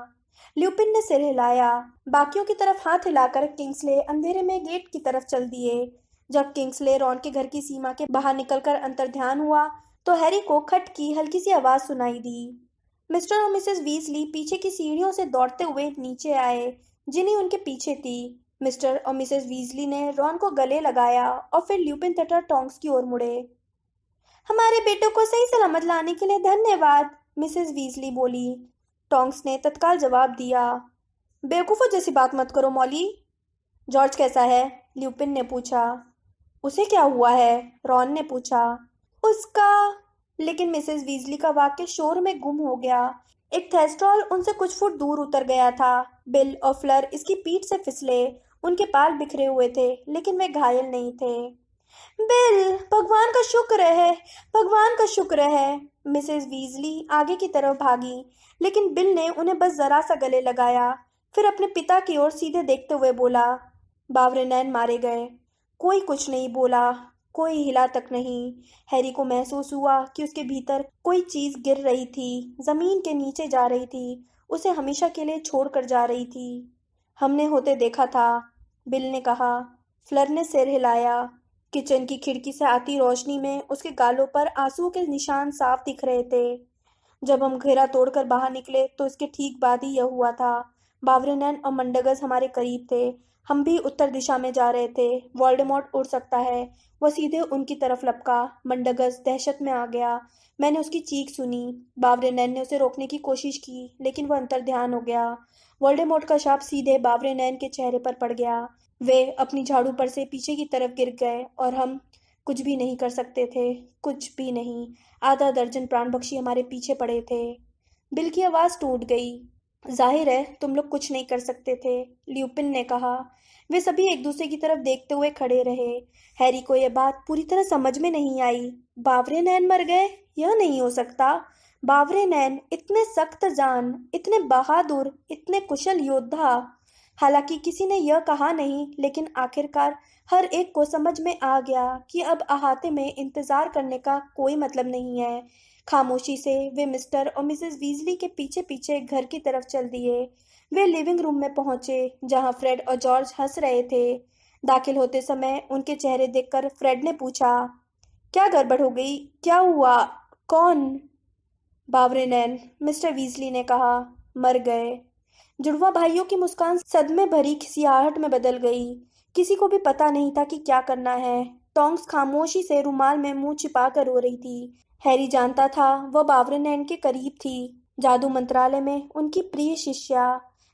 ल्यूपिन ने सिर हिलाया। बाकियों की तरफ हाथ हिलाकर किंग्सले अंधेरे में गेट की तरफ चल दिए। जब किंग्सले रॉन के घर की सीमा के बाहर निकलकर अंतर्ध्यान हुआ तो हैरी को खट की हल्की सी आवाज सुनाई दी। मिस्टर और मिसेस वीजली पीछे की सीढ़ियों से दौड़ते हुए नीचे आए, जिन्हें उनके पीछे थी। मिस्टर और मिसेस वीजली ने रॉन को गले लगाया और फिर ल्यूपिन तथा टोंक्स की ओर मुड़े। हमारे बेटों को सही सलामत लाने के लिए धन्यवाद, मिसेस वीजली बोली। टोंक्स ने तत्काल जवाब दिया। बेवकूफों जैसी बात मत करो मॉली। जॉर्ज कैसा है? ल्यूपिन ने पूछा। उसे क्या हुआ है? रॉन ने पूछा। उसका। लेकिन मिसेस वीजली का वाक्य शोर में गुम हो गया। एक थेस्ट्रॉल उनसे कुछ फुट दूर उतर गया था। बिल और फ्लर इसकी पीठ से फिसले। उनके बाल बिखरे हुए थे, लेकिन वे घायल नहीं थे। बिल, भगवान का शुक्र है, भगवान का शुक्र है। मिसेस वीजली आगे की तरफ भागी, लेकिन बिल ने उन्हें बस जरा सा गले लगाया। फिर अपने पिता की ओर सीधे देखते हुए बोला, बावरेनैन मारे गए। कोई कुछ नहीं बोला, कोई हिला तक नहीं। हैरी को महसूस हुआ कि उसके भीतर कोई चीज गिर रही थी, जमीन के नीचे जा रही थी, उसे हमेशा के लिए छोड़कर जा रही थी। हमने होते देखा था, बिल ने कहा। फ्लर ने सिर हिलाया। किचन की खिड़की से आती रोशनी में उसके गालों पर आंसुओं के निशान साफ दिख रहे थे। जब हम घेरा तोड़कर बाहर निकले तो इसके ठीक बाद ही यह हुआ था। बावरेनैन और मंडगस हमारे करीब थे। हम भी उत्तर दिशा में जा रहे थे। वोल्डेमॉर्ट उड़ सकता है। वह सीधे उनकी तरफ लपका। मंडगस दहशत में आ गया। मैंने उसकी चीख सुनी। बावरेनैन ने उसे रोकने की कोशिश की, लेकिन वह अंतर्ध्यान हो गया। वोल्डेमॉर्ट का शाप सीधे बावरेनैन के चेहरे पर पड़ गया। वे अपनी झाड़ू पर से पीछे की तरफ गिर गए और हम कुछ भी नहीं कर सकते थे, कुछ भी नहीं। आधा दर्जन प्राणपक्षी हमारे पीछे पड़े थे। बिल की आवाज टूट गई। जाहिर है तुम लोग कुछ नहीं कर सकते थे, ल्यूपिन ने कहा। वे सभी एक दूसरे की तरफ देखते हुए खड़े रहे। हैरी को यह बात पूरी तरह समझ में नहीं आई। बावरेनैन मर गए? यह नहीं हो सकता। बावरेनैन इतने सख्त जान, इतने बहादुर, इतने कुशल योद्धा। हालांकि किसी ने यह कहा नहीं, लेकिन आखिरकार हर एक को समझ में आ गया कि अब अहाते में इंतजार करने का कोई मतलब नहीं है। खामोशी से वे मिस्टर और मिसेस वीजली के पीछे पीछे घर की तरफ चल दिए। वे लिविंग रूम में पहुंचे, जहां फ्रेड और जॉर्ज हंस रहे थे। दाखिल होते समय उनके चेहरे देखकर फ्रेड ने पूछा, क्या गड़बड़ हो गई? क्या हुआ? कौन? बावरेनैन, मिस्टर वीजली ने कहा। मर गए। जुड़वा भाइयों की मुस्कान सदमे भरी खिसियाहट में बदल गई। किसी को भी पता नहीं था कि क्या करना है। टोंक्स खामोशी से रुमाल में मुंह छिपा कर रो रही थी। हैरी जानता था वह बावरेनैन के करीब थी। जादू मंत्रालय में उनकी प्रिय शिष्या।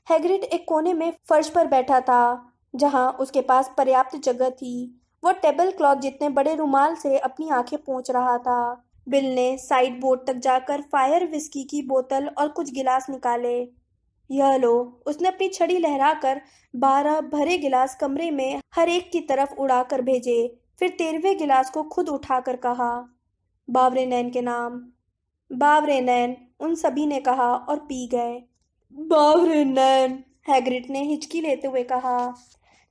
हैग्रिड एक कोने में फर्श पर बैठा था, जहां उसके पास पर्याप्त जगह थी। वह टेबल क्लॉथ जितने बड़े रुमाल से अपनी आंखें पोंछ रहा था। बिल ने साइड बोर्ड तक जाकर फायर विस्की की बोतल और कुछ गिलास निकाले। यह लो। उसने अपनी छड़ी लहराकर 12 भरे गिलास कमरे में हर एक की तरफ उड़ाकर भेजे। फिर 13वें गिलास को खुद उठाकर कहा, बावरेनैन के नाम। बावरेनैन, उन सभी ने कहा और पी गए। बावरेनैन, हैग्रिड ने हिचकी लेते हुए कहा।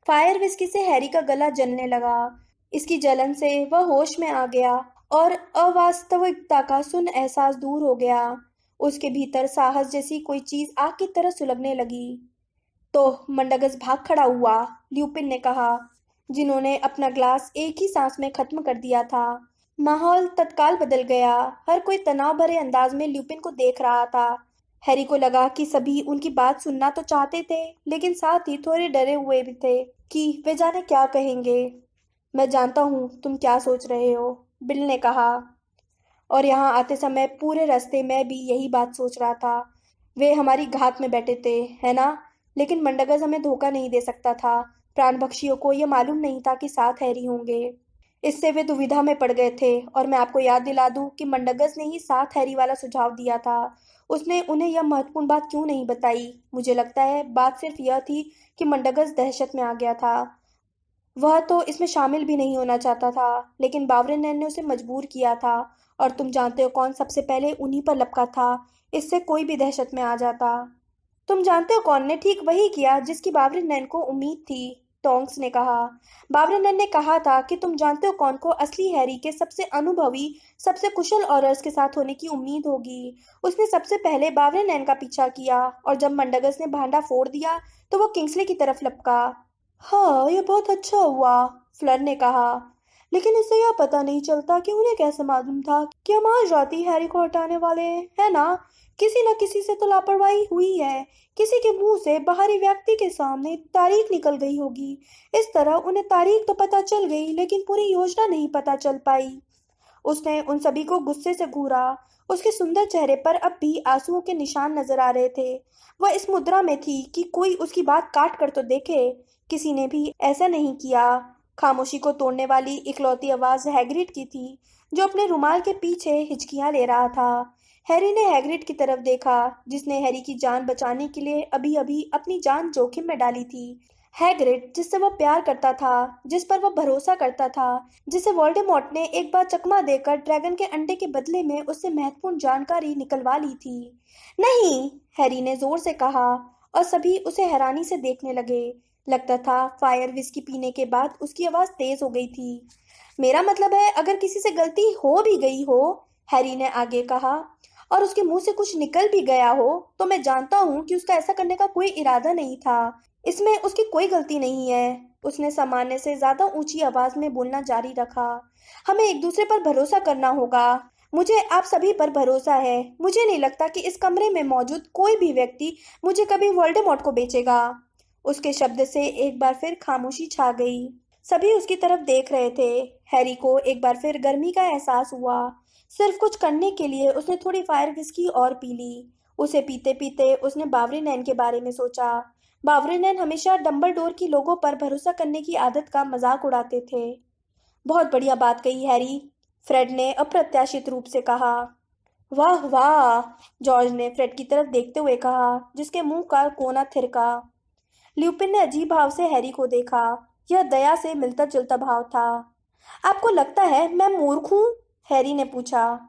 फायर विस्की से हैरी का गला जलने लगा। इसकी जलन से वह होश में आ गया और अवास्तविकता का सुन एहसास दूर हो गया। उसके भीतर साहस जैसी कोई चीज आग की तरह सुलगने लगी। तो मंडगस भाग खड़ा हुआ, ल्यूपिन ने कहा, जिन्होंने अपना ग्लास एक ही सांस में खत्म कर दिया था। माहौल तत्काल बदल गया। हर कोई तनाव भरे अंदाज में ल्यूपिन को देख रहा था। हैरी को लगा कि सभी उनकी बात सुनना तो चाहते थे, लेकिन साथ ही थोड़े डरे हुए भी थे कि वे जाने क्या कहेंगे। मैं जानता हूँ तुम क्या सोच रहे हो, बिल ने कहा। और यहाँ आते समय पूरे रास्ते मैं भी यही बात सोच रहा था। वे हमारी घात में बैठे थे, है ना? लेकिन मंडगस हमें धोखा नहीं दे सकता था। प्राणभक्षियों को यह मालूम नहीं था कि साथ हैरी होंगे। इससे वे दुविधा में पड़ गए थे। और मैं आपको याद दिला दूं कि मंडगस ने ही साथ हैरी वाला सुझाव दिया था। उसने उन्हें यह महत्वपूर्ण बात क्यों नहीं बताई? मुझे लगता है बात सिर्फ यह थी कि मंडगस दहशत में आ गया था। वह तो इसमें शामिल भी नहीं होना चाहता था, लेकिन बावरेन ने उसे मजबूर किया था। और तुम जानते हो कौन सबसे पहले उन्हीं पर लपका था। इससे कोई भी दहशत में आ जाता। तुम जानते हो कौन ने ठीक वही किया जिसकी बावरेन को उम्मीद थी, टोंक्स ने कहा। बावरेन ने कहा था कि तुम जानते हो कौन को असली हैरी के सबसे अनुभवी, सबसे कुशल ऑरर्स के साथ होने की उम्मीद होगी। उसने सबसे पहले बावरेन का पीछा किया, और जब मंडगस ने भांडा फोड़ दिया तो वो किंग्सले की तरफ लपका। हाँ, ये बहुत अच्छा हुआ, फ्लर ने कहा। लेकिन इससे यह पता नहीं चलता कि उन्हें कैसे मालूम था कि हम आज रात ही हैरी को हटाने वाले हैं, है ना? किसी न किसी से तो लापरवाही हुई है। किसी के मुंह से बाहरी व्यक्ति के सामने तारीख निकल गई होगी। इस तरह उन्हें तारीख तो पता चल गई, लेकिन पूरी योजना नहीं पता चल पाई। उसने उन सभी को गुस्से से घूरा। उसके सुंदर चेहरे पर अब भी आंसुओं के निशान नजर आ रहे थे। वह इस मुद्रा में थी कि कोई उसकी बात काट कर तो देखे। किसी ने भी ऐसा नहीं किया। खामोशी को तोड़ने वाली इकलौती आवाज हैग्रिड की थी, जो अपने रुमाल के पीछे हिचकियां ले रहा था। हैरी ने हैग्रिड की तरफ देखा, जिसने हैरी की जान बचाने के लिए अभी अभी अपनी जान जोखिम में डाली थी। हैग्रिड, जिससे वह प्यार करता था, जिस पर वह भरोसा करता था, जिसे वोल्डेमॉर्ट ने एक बार चकमा देकर ड्रैगन के अंडे के बदले में उससे महत्वपूर्ण जानकारी निकलवा ली थी। नहीं, हैरी ने जोर से कहा, और सभी उसे हैरानी से देखने लगे। लगता था फायर विस्की पीने के बाद उसकी आवाज तेज हो गई थी। मेरा मतलब है, अगर किसी से गलती हो भी गई हो, हैरी ने आगे कहा, और उसके मुंह से कुछ निकल भी गया हो, तो मैं जानता हूं कि उसका ऐसा करने का कोई इरादा नहीं था। इसमें उसकी कोई गलती नहीं है। उसने सामान्य से ज्यादा ऊंची आवाज में बोलना जारी रखा। हमें एक दूसरे पर भरोसा करना होगा। मुझे आप सभी पर भरोसा है। मुझे नहीं लगता कि इस कमरे में मौजूद कोई भी व्यक्ति मुझे कभी वोल्डेमॉर्ट को बेचेगा। उसके शब्द से एक बार फिर खामोशी छा गई। सभी उसकी तरफ देख रहे थे। हैरी को एक बार फिर गर्मी का एहसास हुआ। सिर्फ कुछ करने के लिए उसने थोड़ी फायर विस्की और पी ली। उसे पीते पीते उसने बावरीनैन के बारे में सोचा। बावरीनैन हमेशा डंबलडोर की लोगों पर भरोसा करने की आदत का मजाक उड़ाते थे। बहुत बढ़िया बात कही हैरी, फ्रेड ने अप्रत्याशित रूप से कहा। वाह वाह, जॉर्ज ने फ्रेड की तरफ देखते हुए कहा, जिसके मुंह का कोना थिरका। ल्यूपिन ने अजीब भाव से हैरी को देखा। यह दया से मिलता जुलता भाव था। आपको लगता है मैं मूर्ख हूं? हैरी ने पूछा।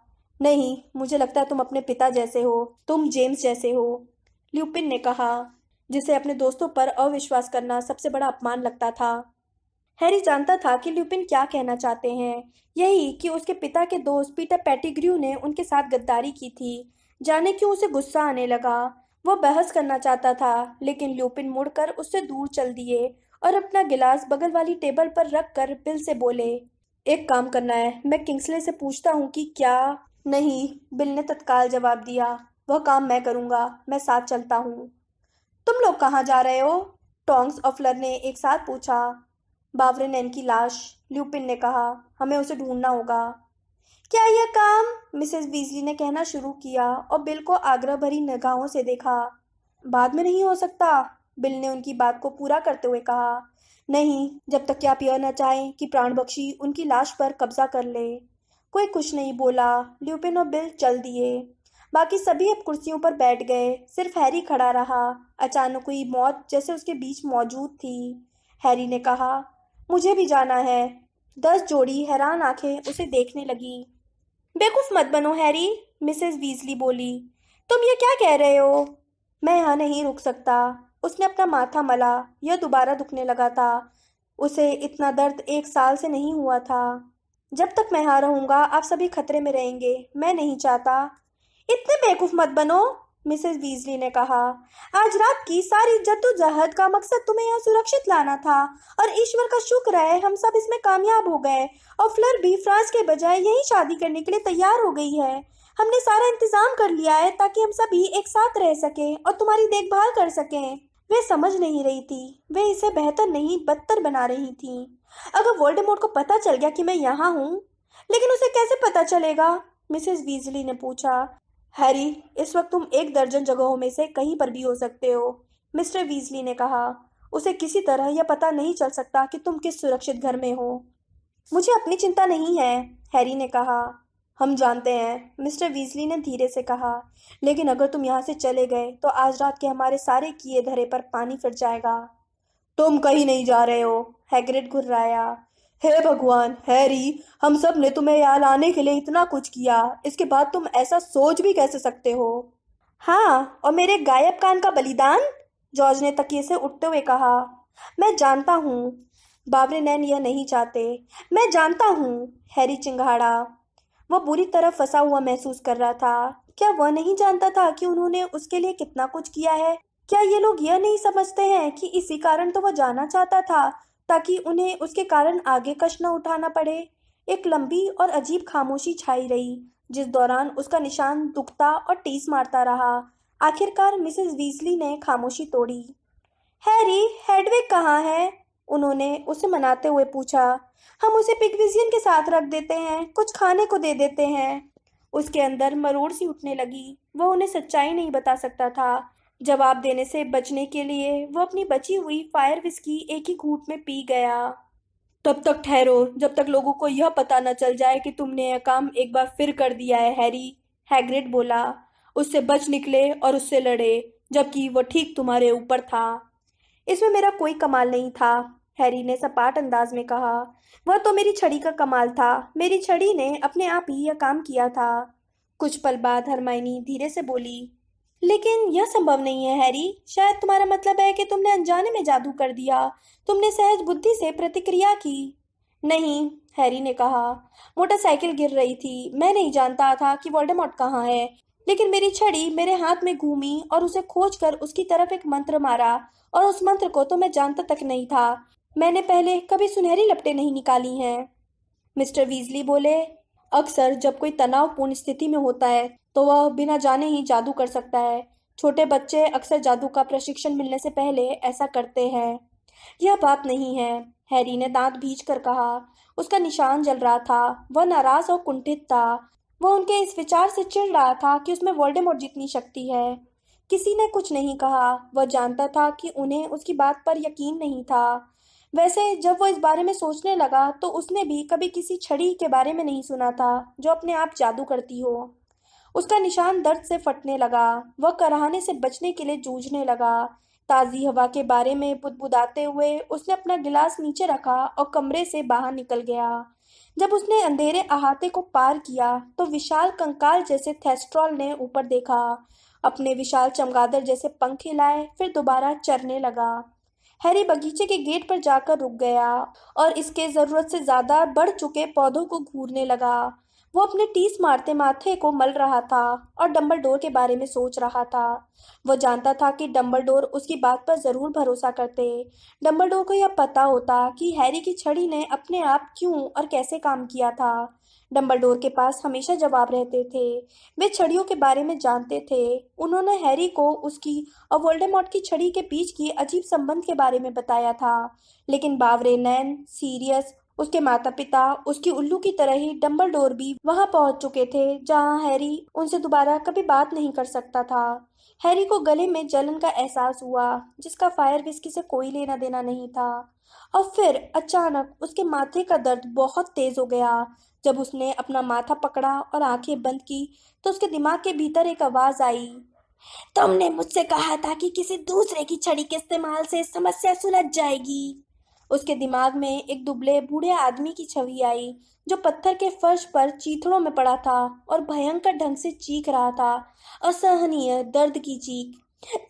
नहीं, मुझे लगता है तुम अपने पिता जैसे हो। तुम जेम्स जैसे हो, ल्यूपिन ने कहा, जिसे अपने दोस्तों पर अविश्वास करना सबसे बड़ा अपमान लगता था। हैरी जानता था कि ल्यूपिन क्या कहना चाहते हैं। यही कि उसके पिता के दोस्त पीटर पेटिग्र्यू ने उनके साथ गद्दारी की थी। जाने क्यों उसे गुस्सा आने लगा। वह बहस करना चाहता था, लेकिन ल्यूपिन मुड़कर उससे दूर चल दिए और अपना गिलास बगल वाली टेबल पर रख कर बिल से बोले, एक काम करना है, मैं किंग्सले से पूछता हूँ कि क्या। नहीं, बिल ने तत्काल जवाब दिया, वह काम मैं करूंगा, मैं साथ चलता हूँ। तुम लोग कहाँ जा रहे हो? टोंक्स और फ्लर ने एक साथ पूछा। बावरेन की लाश, ल्यूपिन ने कहा, हमें उसे ढूंढना होगा। क्या यह काम? मिसेस वीजली ने कहना शुरू किया और बिल को आग्रह भरी निगाहों से देखा। बाद में नहीं हो सकता, बिल ने उनकी बात को पूरा करते हुए कहा। नहीं, जब तक कि आप यह न चाहें कि प्राणबख्शी उनकी लाश पर कब्जा कर ले। कोई कुछ नहीं बोला। ल्यूपिन और बिल चल दिए। बाकी सभी अब कुर्सियों पर बैठ गए। सिर्फ हैरी खड़ा रहा। अचानक हुई मौत जैसे उसके बीच मौजूद थी। हैरी ने कहा, मुझे भी जाना है। 10 जोड़ी हैरान आंखें उसे देखने लगी। बेवकूफ मत बनो हैरी, मिसेस वीजली बोली। तुम ये क्या कह रहे हो? मैं यहाँ नहीं रुक सकता। उसने अपना माथा मला। यह दोबारा दुखने लगा था। उसे इतना दर्द 1 साल से नहीं हुआ था। जब तक मैं यहाँ रहूंगा आप सभी खतरे में रहेंगे। मैं नहीं चाहता। इतने बेवकूफ मत बनो, मिसेस वीजली ने कहा। आज रात की सारी जद्दोजहद का मकसद तुम्हें यहाँ सुरक्षित लाना था, और ईश्वर का शुक्र है हम सब इसमें कामयाब हो गए। और फ्लर भी फ्रांस के बजाय यही शादी करने के लिए तैयार हो गई है। हमने सारा इंतजाम कर लिया है ताकि हम सभी एक साथ रह सकें और तुम्हारी देखभाल कर सकें। वे समझ नहीं रही थी। वे इसे बेहतर नहीं बदतर बना रही थी। अगर वोल्डेमॉर्ट को पता चल गया कि मैं यहाँ हूँ। लेकिन उसे कैसे पता चलेगा? मिसेस वीजली ने पूछा। हैरी, इस वक्त तुम 1 दर्जन जगहों में से कहीं पर भी हो सकते हो, मिस्टर वीजली ने कहा। उसे किसी तरह यह पता नहीं चल सकता कि तुम किस सुरक्षित घर में हो। मुझे अपनी चिंता नहीं है, हैरी ने कहा। हम जानते हैं, मिस्टर वीजली ने धीरे से कहा, लेकिन अगर तुम यहाँ से चले गए तो आज रात के हमारे सारे किए धरे पर पानी फिर जाएगा। तुम कहीं नहीं जा रहे हो, हैग्रिड घुर्राया। हे भगवान, हैरी, हम सब ने तुम्हें यहाँ लाने के लिए इतना कुछ किया, इसके बाद तुम ऐसा सोच भी कैसे सकते हो? हाँ, और मेरे गायब कान का बलिदान, जॉर्ज ने तकिए से उठते हुए कहा। मैं जानता हूँ, बावरे नैन यह नहीं चाहते। मैं जानता हूँ, हैरी चिंगाड़ा। वह बुरी तरह फंसा हुआ महसूस कर रहा था। क्या वह नहीं जानता था कि उन्होंने उसके लिए कितना कुछ किया है? क्या ये लोग यह नहीं समझते हैं कि इसी कारण तो वह जाना चाहता था, ताकि उन्हें उसके कारण आगे कष्ट न उठाना पड़े? एक लंबी और अजीब खामोशी छाई रही, जिस दौरान उसका निशान दुखता और टीस मारता रहा। आखिरकार मिसेस वीजली ने खामोशी तोड़ी। हैरी, हेडविग कहाँ है? उन्होंने उसे मनाते हुए पूछा। हम उसे पिगविजियन के साथ रख देते हैं, कुछ खाने को दे देते हैं। उसके अंदर मरोड़ सी उठने लगी। वह उन्हें सच्चाई नहीं बता सकता था। जवाब देने से बचने के लिए वह अपनी बची हुई फायर विस्की एक ही घूंट में पी गया। तब तक ठहरो, जब तक लोगों को यह पता न चल जाए कि तुमने यह काम एक बार फिर कर दिया है, हैरी, हैग्रिड बोला। उससे बच निकले और उससे लड़े, जबकि वह ठीक तुम्हारे ऊपर था। इसमें मेरा कोई कमाल नहीं था, हैरी ने सपाट अंदाज में कहा। वह तो मेरी छड़ी का कमाल था। मेरी छड़ी ने अपने आप ही यह काम किया था। कुछ पल बाद हरमाइनी धीरे से बोली, लेकिन यह संभव नहीं है, हैरी। शायद तुम्हारा मतलब है कि तुमने अनजाने में जादू कर दिया। तुमने सहज बुद्धि से प्रतिक्रिया की। नहीं, हैरी ने कहा। मोटरसाइकिल गिर रही थी। मैं नहीं जानता था कि वोल्डेमॉर्ट कहाँ है, लेकिन मेरी छड़ी मेरे हाथ में घूमी और उसे खोजकर उसकी तरफ एक मंत्र मारा, और उस मंत्र को तो मैं जानता तक नहीं था। मैंने पहले कभी सुनहरी लपटें नहीं निकाली हैं। मिस्टर वीजली बोले, अक्सर जब कोई तनावपूर्ण स्थिति में होता है तो वह बिना जाने ही जादू कर सकता है। छोटे बच्चे अक्सर जादू का प्रशिक्षण मिलने से पहले ऐसा करते हैं। यह बात नहीं है, हैरी ने दांत भींच कर कहा। उसका निशान जल रहा था। वह नाराज और कुंठित था। वह उनके इस विचार से चिढ़ रहा था कि उसमें वोल्डेमॉर्ट जितनी शक्ति है। किसी ने कुछ नहीं कहा। वह जानता था कि उन्हें उसकी बात पर यकीन नहीं था। वैसे जब वो इस बारे में सोचने लगा तो उसने भी कभी किसी छड़ी के बारे में नहीं सुना था जो अपने आप जादू करती हो। उसका निशान दर्द से फटने लगा। वह कराहने से बचने के लिए जूझने लगा। ताज़ी हवा के बारे में बुदबुदाते हुए उसने अपना गिलास नीचे रखा और कमरे से बाहर निकल गया। जब उसने अंधेरे अहाते को पार किया तो विशाल कंकाल जैसे थेस्ट्रॉल ने ऊपर देखा। अपने विशाल चमगादड़ जैसे पंख हिलाए, फिर दोबारा चरने लगा। हैरी बगीचे के गेट पर जाकर रुक गया और इसके जरूरत से ज्यादा बढ़ चुके पौधों को घूरने लगा। वो अपने टीस मारते माथे को मल रहा था और डंबलडोर के बारे में सोच रहा था। वो जानता था कि डंबलडोर उसकी बात पर जरूर भरोसा करते। डंबलडोर को यह पता होता कि हैरी की छड़ी ने अपने आप क्यों और कैसे काम किया था। डंबलडोर के पास हमेशा जवाब रहते थे। वे छड़ियों के बारे में जानते थे। उन्होंने हैरी को उसकी और वोल्डेमॉर्ट की छड़ी के बीच की अजीब संबंध के बारे में बताया था। लेकिन बावरे नैन, सीरियस, उसके माता पिता, उसकी उल्लू की तरह ही डंबलडोर भी वहां पहुंच चुके थे जहां हैरी उनसे दोबारा कभी बात नहीं कर सकता था। हैरी को गले में जलन का एहसास हुआ, जिसका फायर विस्की से कोई लेना देना नहीं था। और फिर अचानक उसके माथे का दर्द बहुत तेज हो गया। जब उसने अपना माथा पकड़ा और आंखें बंद की तो उसके दिमाग के भीतर एक आवाज आई, तुमने मुझसे कहा था कि किसी दूसरे की छड़ी के इस्तेमाल से समस्या सुलझ जाएगी। उसके दिमाग में एक दुबले बूढ़े आदमी की छवि आई, जो पत्थर के फर्श पर चीथड़ों में पड़ा था और भयंकर ढंग से चीख रहा था, असहनीय दर्द की चीख।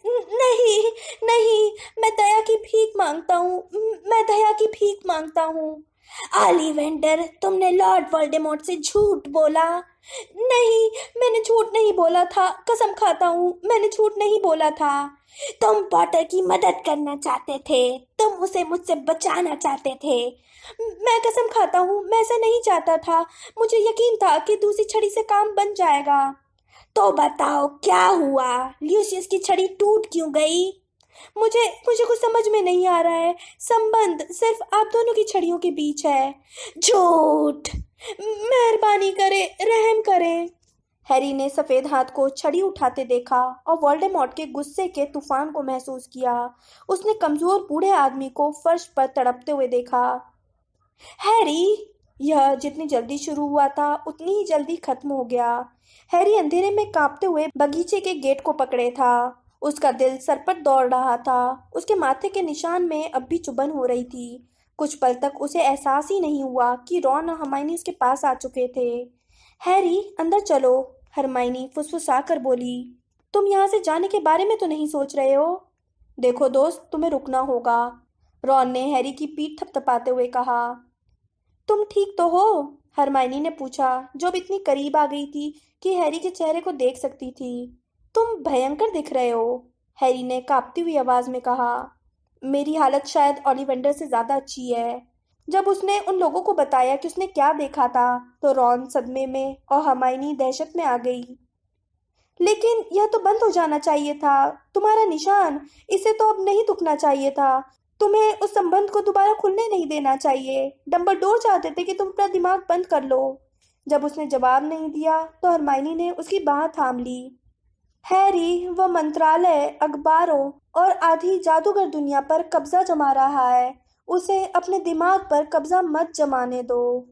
नहीं, नहीं, मैं दया की भीख मांगता हूँ। मैं दया की भीख मांगता हूँ। आलिवेंडर, तुमने लॉर्ड वोल्डेमॉर्ट से झूठ बोला। नहीं, मैंने झूठ नहीं बोला था। कसम खाता हूँ, मैंने झूठ नहीं बोला था। तुम पॉटर की मदद करना चाहते थे। तुम उसे मुझसे बचाना चाहते थे। मैं कसम खाता हूँ, मैं ऐसा नहीं चाहता था। मुझे यकीन था कि दूसरी छड़ी से काम बन जाएगा। तो बताओ क्या हुआ? ल्यूसियस की छड़ी टूट क्यों गई? मुझे मुझे कुछ समझ में नहीं आ रहा है। संबंध सिर्फ आप दोनों की छड़ियों के बीच है। झूठ! मेहरबानी करें, रहम करें। हैरी ने सफेद हाथ को छड़ी उठाते देखा और वोल्डेमॉर्ट के गुस्से के तूफान को महसूस किया। उसने कमजोर बूढ़े आदमी को फर्श पर तड़पते हुए देखा। हैरी, यह जितनी जल्दी शुरू हुआ था उतनी ही जल्दी खत्म हो गया। हैरी अंधेरे में कांपते हुए बगीचे के गेट को पकड़े था। उसका दिल सरपट दौड़ रहा था। उसके माथे के निशान में अब भी चुभन हो रही थी। कुछ पल तक उसे एहसास ही नहीं हुआ कि रॉन और हरमाइनी उसके पास आ चुके थे। हैरी, अंदर चलो, हरमाइनी फुसफुसा कर बोली। तुम यहाँ से जाने के बारे में तो नहीं सोच रहे हो? देखो दोस्त, तुम्हें रुकना होगा, रॉन ने हैरी की पीठ थपथपाते हुए कहा। तुम ठीक तो हो? हरमाइनी ने पूछा, जो अब इतनी करीब आ गई थी कि हैरी के चेहरे को देख सकती थी। तुम भयंकर दिख रहे हो, हैरी ने कांपती हुई आवाज में कहा। मेरी हालत शायद ओलिवेंडर से ज्यादा अच्छी है। जब उसने उन लोगों को बताया कि उसने क्या देखा था, तो रॉन सदमे में और हरमाइनी दहशत में आ गई। लेकिन यह तो बंद हो जाना चाहिए था। तुम्हारा निशान, इसे तो अब नहीं दुखना चाहिए था। तुम्हें उस संबंध को दोबारा खुलने नहीं देना चाहिए। डंबलडोर चाहते थे कि तुम अपना दिमाग बंद कर लो। जब उसने जवाब नहीं दिया तो हरमाइनी ने उसकी बाह थाम ली। हैरी, वह मंत्रालय, अखबारों और आधी जादूगर दुनिया पर कब्जा जमा रहा है। उसे अपने दिमाग पर कब्जा मत जमाने दो।